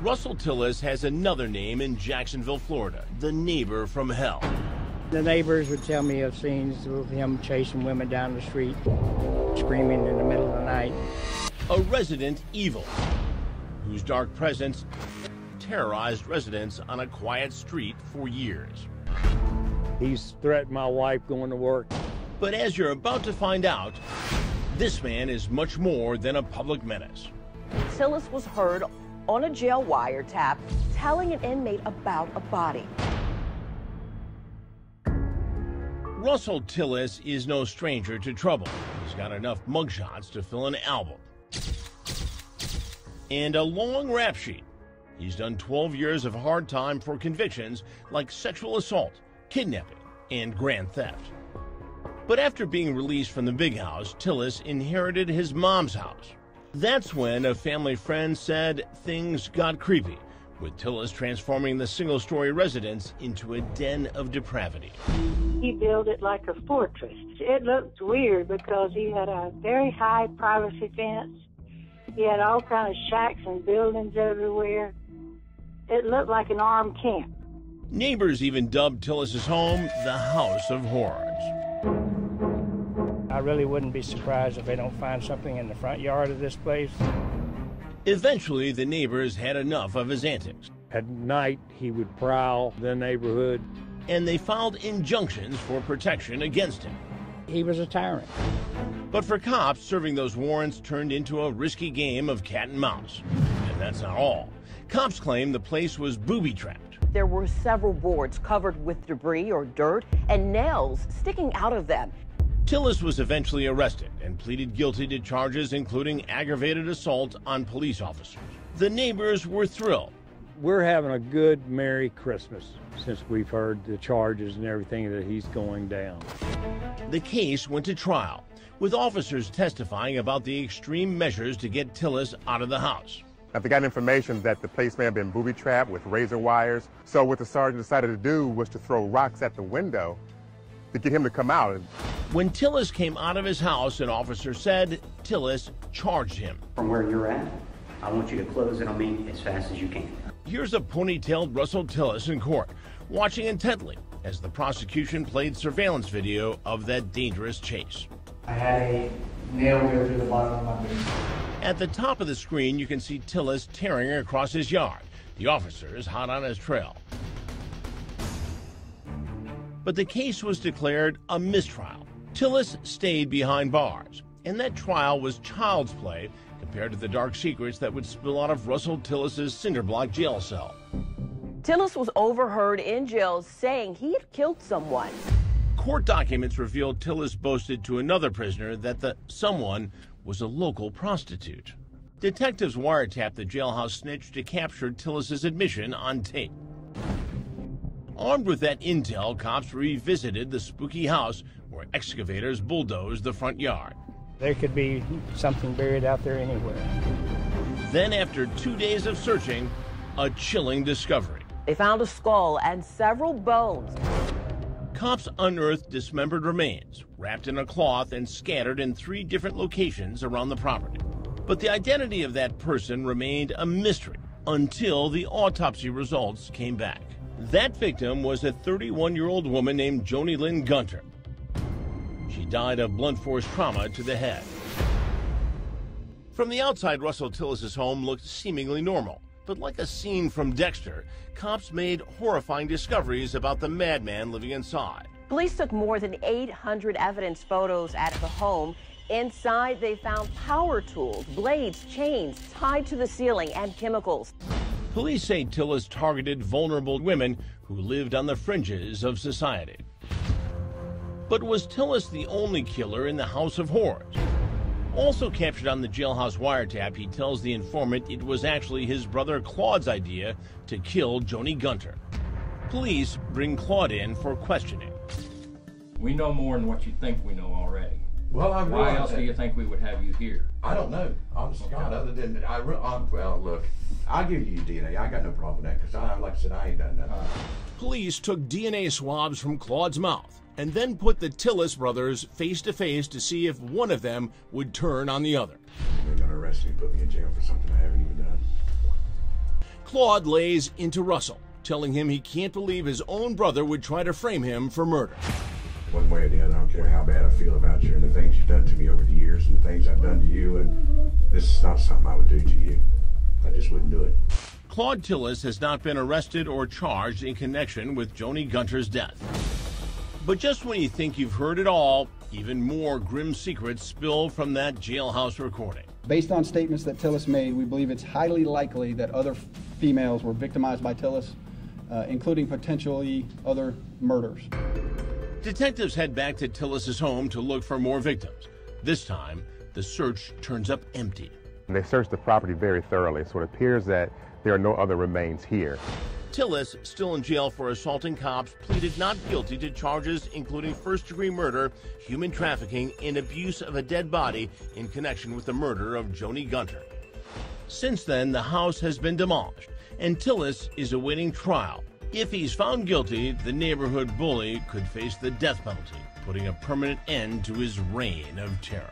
Russell Tillis has another name in Jacksonville, Florida, the neighbor from hell. The neighbors would tell me of scenes of him chasing women down the street, screaming in the middle of the night. A resident evil, whose dark presence terrorized residents on a quiet street for years. He's threatened my wife going to work. But as you're about to find out, this man is much more than a public menace. Tillis was heard on a jail wiretap telling an inmate about a body. Russell Tillis is no stranger to trouble. He's got enough mugshots to fill an album. And a long rap sheet. He's done 12 years of hard time for convictions like sexual assault, kidnapping, and grand theft. But after being released from the big house, Tillis inherited his mom's house. That's when a family friend said things got creepy, with Tillis transforming the single-story residence into a den of depravity. He built it like a fortress. It looked weird because he had a very high privacy fence. He had all kinds of shacks and buildings everywhere. It looked like an armed camp. Neighbors even dubbed Tillis's home the House of Horrors. I really wouldn't be surprised if they don't find something in the front yard of this place. Eventually, the neighbors had enough of his antics. At night, he would prowl the neighborhood. And they filed injunctions for protection against him. He was a tyrant. But for cops, serving those warrants turned into a risky game of cat and mouse. And that's not all. Cops claim the place was booby-trapped. There were several boards covered with debris or dirt and nails sticking out of them. Tillis was eventually arrested and pleaded guilty to charges including aggravated assault on police officers. The neighbors were thrilled. We're having a good Merry Christmas since we've heard the charges and everything that he's going down. The case went to trial, with officers testifying about the extreme measures to get Tillis out of the house. They got information that the place may have been booby-trapped with razor wires. So what the sergeant decided to do was to throw rocks at the window to get him to come out. When Tillis came out of his house, an officer said Tillis charged him. From where you're at, I want you to close it on me as fast as you can. Here's a ponytailed Russell Tillis in court, watching intently as the prosecution played surveillance video of that dangerous chase. I had a nail go through the bottom of my boot. At the top of the screen, you can see Tillis tearing across his yard. The officer is hot on his trail. But the case was declared a mistrial. Tillis stayed behind bars, and that trial was child's play compared to the dark secrets that would spill out of Russell Tillis's cinderblock jail cell. Tillis was overheard in jail saying he had killed someone. Court documents revealed Tillis boasted to another prisoner that the someone was a local prostitute. Detectives wiretapped the jailhouse snitch to capture Tillis's admission on tape. Armed with that intel, cops revisited the spooky house where excavators bulldozed the front yard. There could be something buried out there anywhere. Then, after 2 days of searching, a chilling discovery. They found a skull and several bones. Cops unearthed dismembered remains, wrapped in a cloth and scattered in 3 different locations around the property. But the identity of that person remained a mystery until the autopsy results came back. That victim was a 31-year-old woman named Joni Lynn Gunter. She died of blunt force trauma to the head. From the outside, Russell Tillis's home looked seemingly normal. But like a scene from Dexter, cops made horrifying discoveries about the madman living inside. Police took more than 800 evidence photos at the home. Inside, they found power tools, blades, chains tied to the ceiling, and chemicals. Police say Tillis targeted vulnerable women who lived on the fringes of society. But was Tillis the only killer in the House of Horrors? Also captured on the jailhouse wiretap, he tells the informant it was actually his brother Claude's idea to kill Joni Gunter. Police bring Claude in for questioning. We know more than what you think we know already. Well, I Why else do you think we would have you here? I don't know. Honest to God, other than well, look, I'll give you DNA. I got no problem with that because, like I said, I ain't done nothing. Police took DNA swabs from Claude's mouth and then put the Tillis brothers face to face to see if one of them would turn on the other. They're gonna arrest me and put me in jail for something I haven't even done. Claude lays into Russell, telling him he can't believe his own brother would try to frame him for murder. One way or the other, I don't care how bad I feel about you and the things you've done to me over the years and the things I've done to you, and this is not something I would do to you. I just wouldn't do it. Claude Tillis has not been arrested or charged in connection with Joni Gunter's death. But just when you think you've heard it all, even more grim secrets spill from that jailhouse recording. Based on statements that Tillis made, we believe it's highly likely that other females were victimized by Tillis, including potentially other murders. Detectives head back to Tillis's home to look for more victims. This time, the search turns up empty. They searched the property very thoroughly, so it appears that there are no other remains here. Tillis, still in jail for assaulting cops, pleaded not guilty to charges including first-degree murder, human trafficking, and abuse of a dead body in connection with the murder of Joni Gunter. Since then, the house has been demolished, and Tillis is awaiting trial. If he's found guilty, the neighborhood bully could face the death penalty, putting a permanent end to his reign of terror.